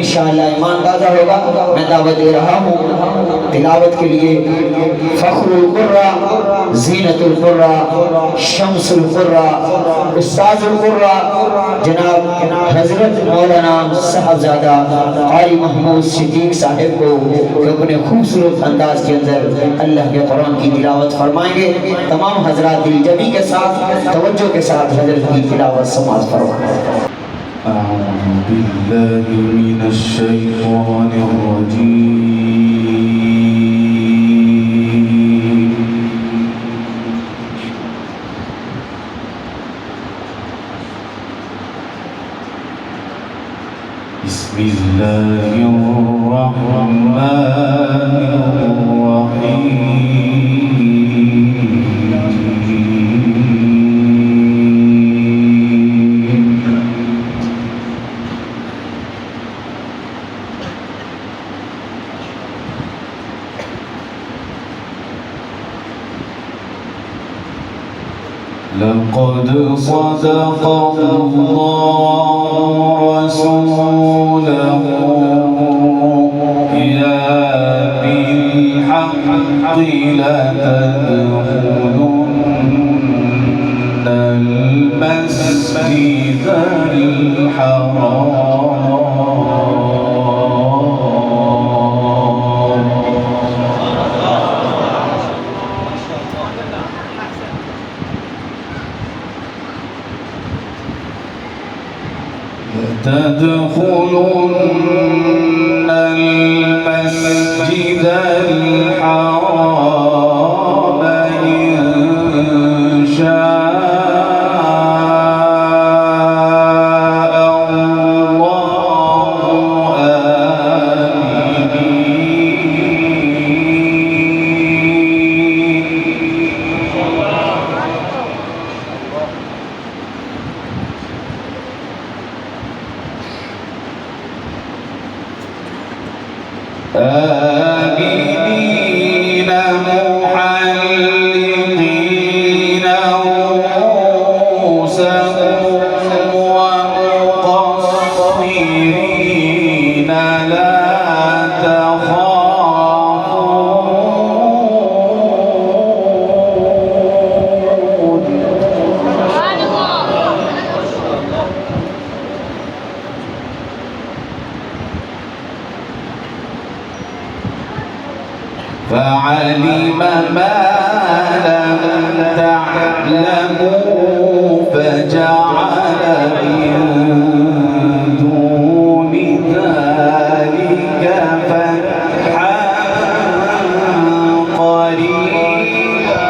इंशाअल्लाह ईमान ताज़ा होगा। मैं दावत दे रहा हूँ तिलावत के लिए फ़ख्रुल क़ुर्रा, ज़ीनतुल क़ुर्रा, शम्सुल क़ुर्रा, उस्ताज़ुल क़ुर्रा जनाब हज़रत मौलाना साहबज़ादा क़ारी महमूद सिद्दीक़ साहिब को अपने खूबसूरत अंदाज के अंदर अल्लाह के कुरान की तिलावत फरमाएंगे। तमाम हज़रात दिलजमी के साथ तवज्जो के साथ हज़रत की तिलावत समाअत फरमाएं। أعوذ بالله من الشيطان الرجيم بسم الله الرحمن الرحيم لقد صدق الله رسوله يا بالحق لتدخلن المسجد الحرام تدخلن المسجد الحرام إن شاء الله آمنين محلقين رؤوسهم ومقصرين لا تخافون فعلم ما لم تعلموا فجعل من دون ذلك فتحا قريبا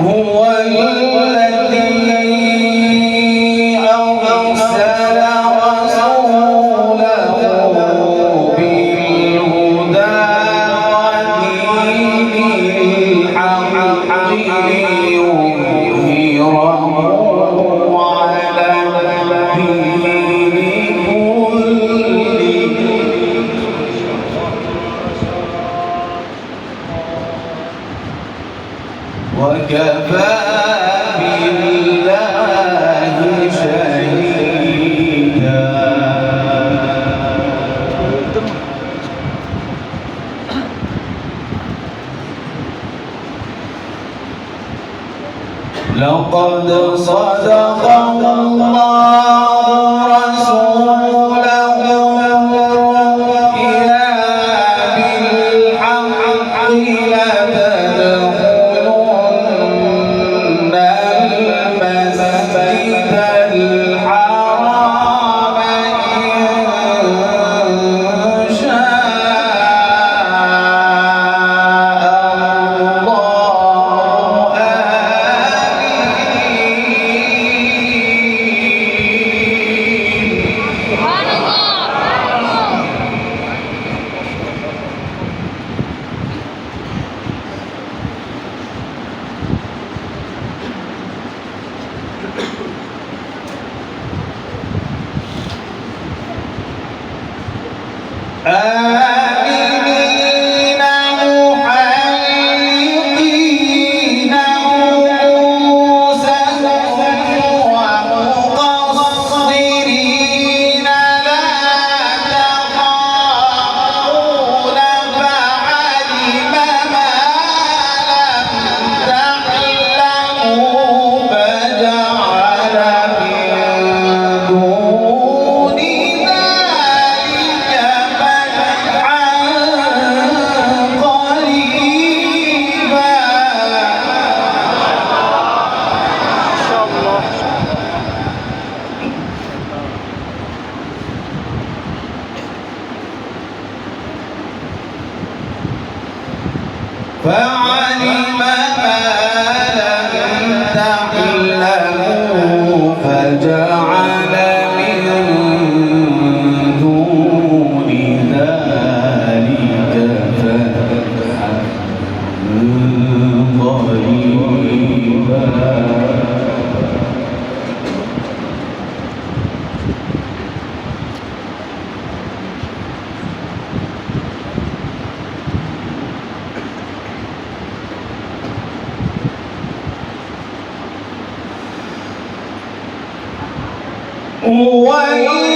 هو الذي أرسل رسوله بالهدى ودين الحق ليظهره على الدين كله وكفى بالله شهيدا لقد صدق الله رسوله يا بالحق لتدخلن المسجد الحرام إن شاء الله فعلم ما لم تعلموا فجعل من دون ذلك فتحا قريبا. هو الذي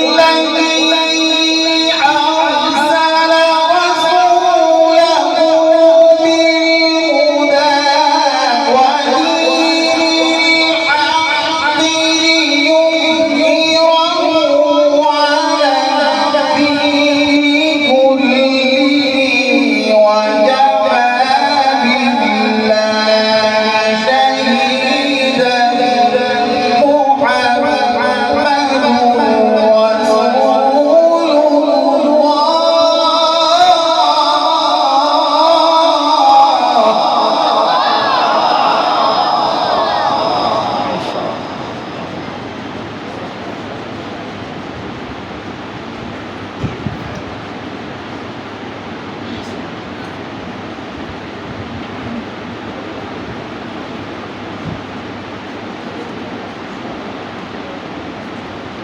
أرسل رسوله بالهدى ودين الحق ليظهره على الدين كله وكفى بالله شهيدا.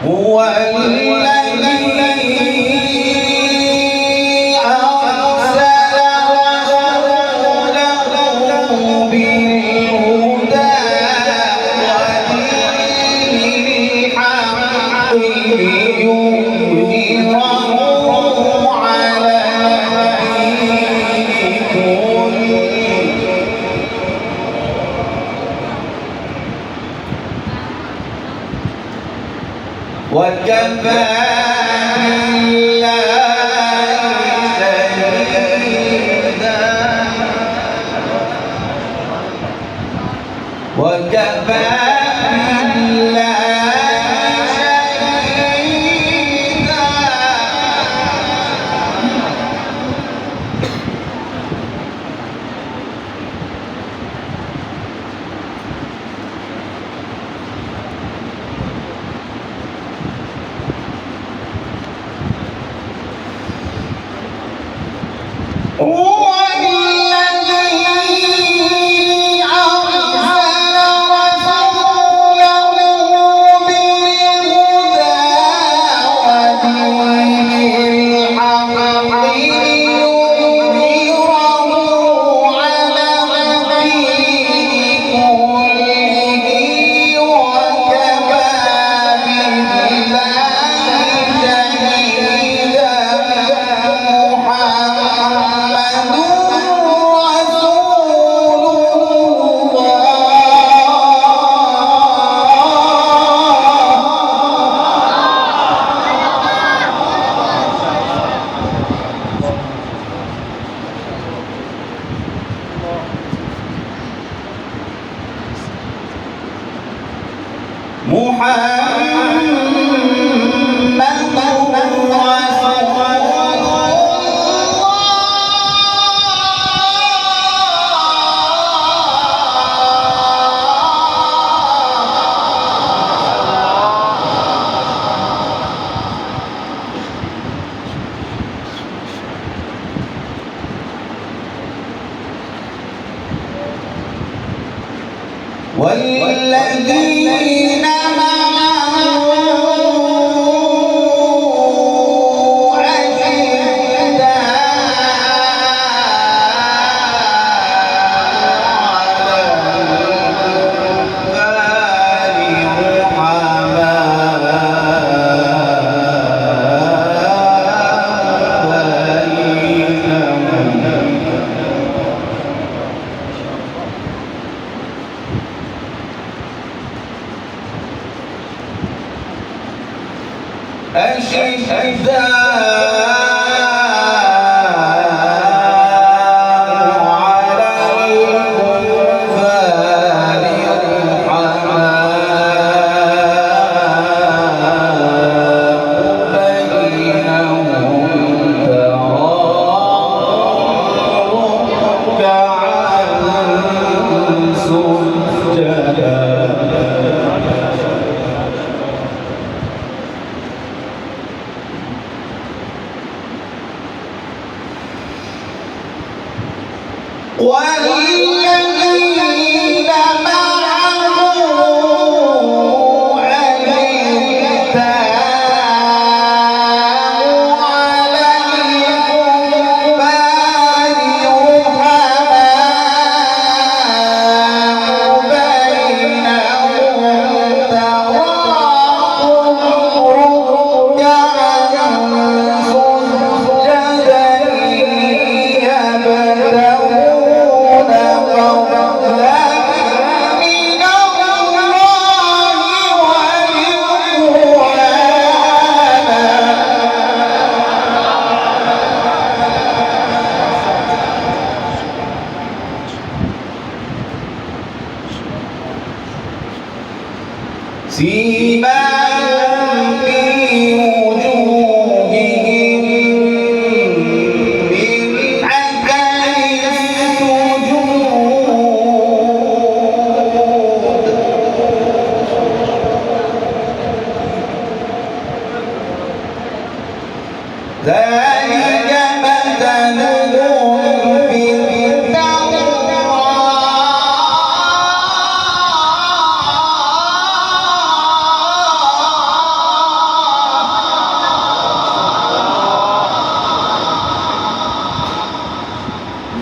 هو الذي أرسل رسوله بالهدى ودين الحق ليظهره على الدين كله وكفى بالله شهيدا. وكفى بالله شهيدا. هو الذي أرسل رسوله بالهدى ودين الحق ليظهره على الدين كله وكفى بالله شهيدا. والذين معه أشداء على الكفار رحماء بينهم والذين معه أشداء على الكفار رحماء بينهم تراهم ركعا سجدا يبتغون فضلا من الله ورضوانا سيماهم في وجوههم من أثر السجود ذلك مثلهم في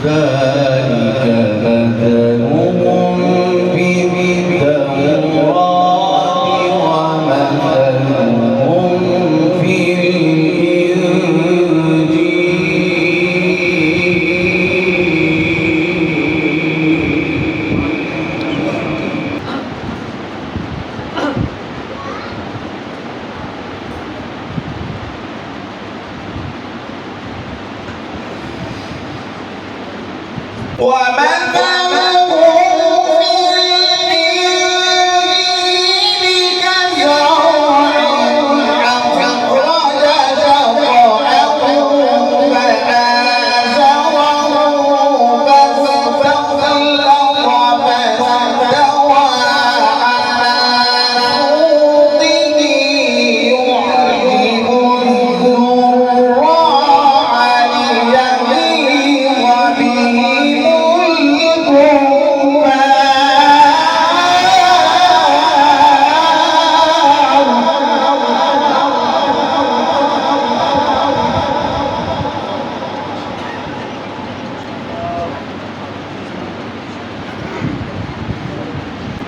ذلك مثلهم في التوراة ومثلهم في ومثلهم في الإنجيل كزرع أخرج شطأه فآزره فاستغلظ فاستوى على سوقه يعجب الزراع ليغيظ بهم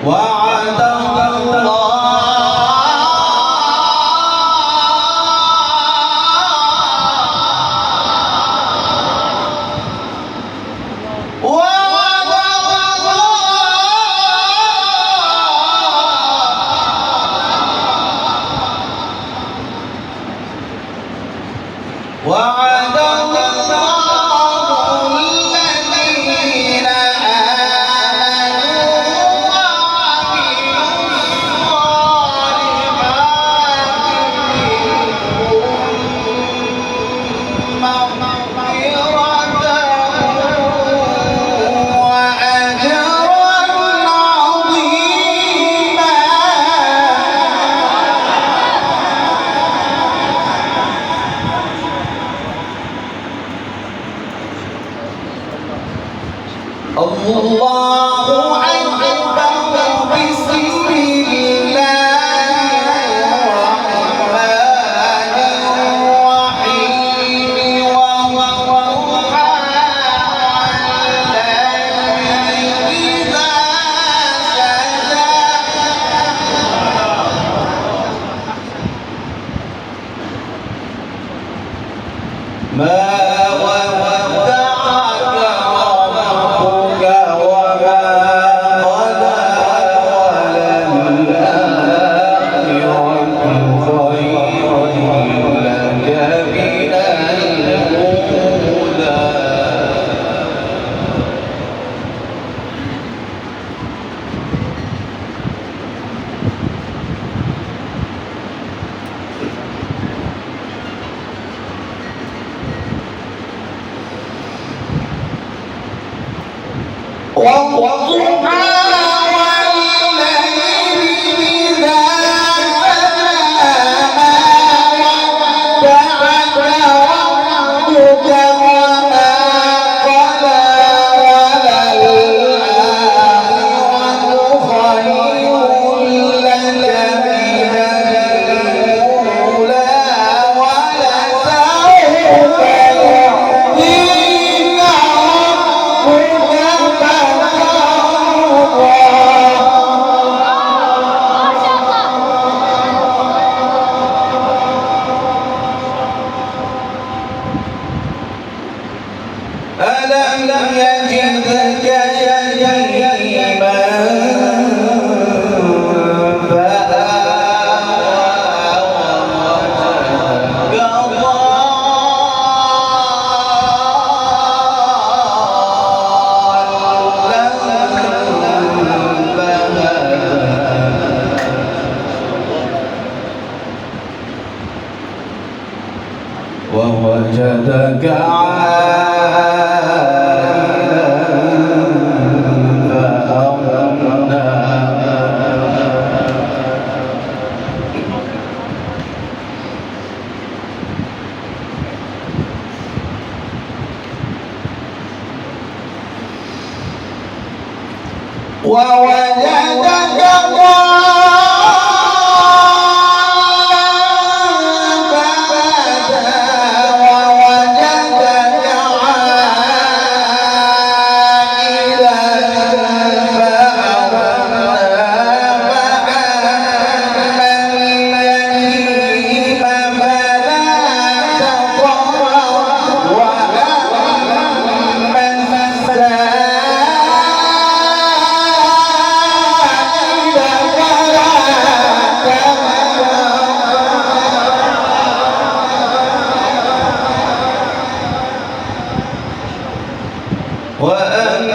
وعد وعد الله الذين آمنوا وعملوا الصالحات مغفرة وأجرا عظيما الله أكبر بسم الله الرحمن الرحيم والضحى والليل إذا سجى ما ودعك ربك وما قلى وللآخرة خير لك من الأولى والضحى والليل إذا سجى ما ودعك ربك وما قلى ألم يجدك يتيما ووجدك عائلا فأغنى ووجدك وأما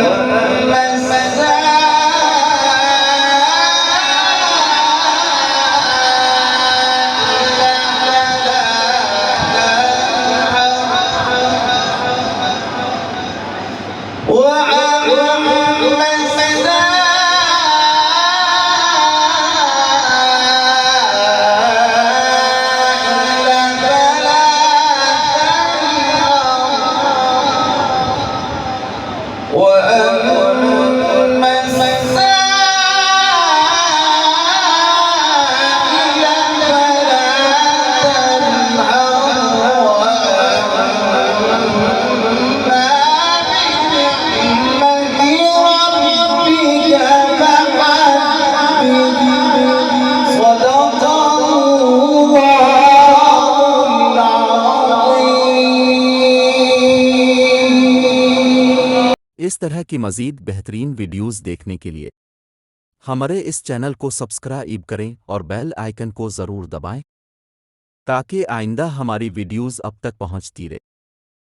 इस तरह की मज़ीद बेहतरीन वीडियोज़ देखने के लिए हमारे इस चैनल को सब्सक्राइब करें और बेल आइकन को ज़रूर दबाएं ताकि आइंदा हमारी वीडियोज़ अब तक पहुंचती रहे।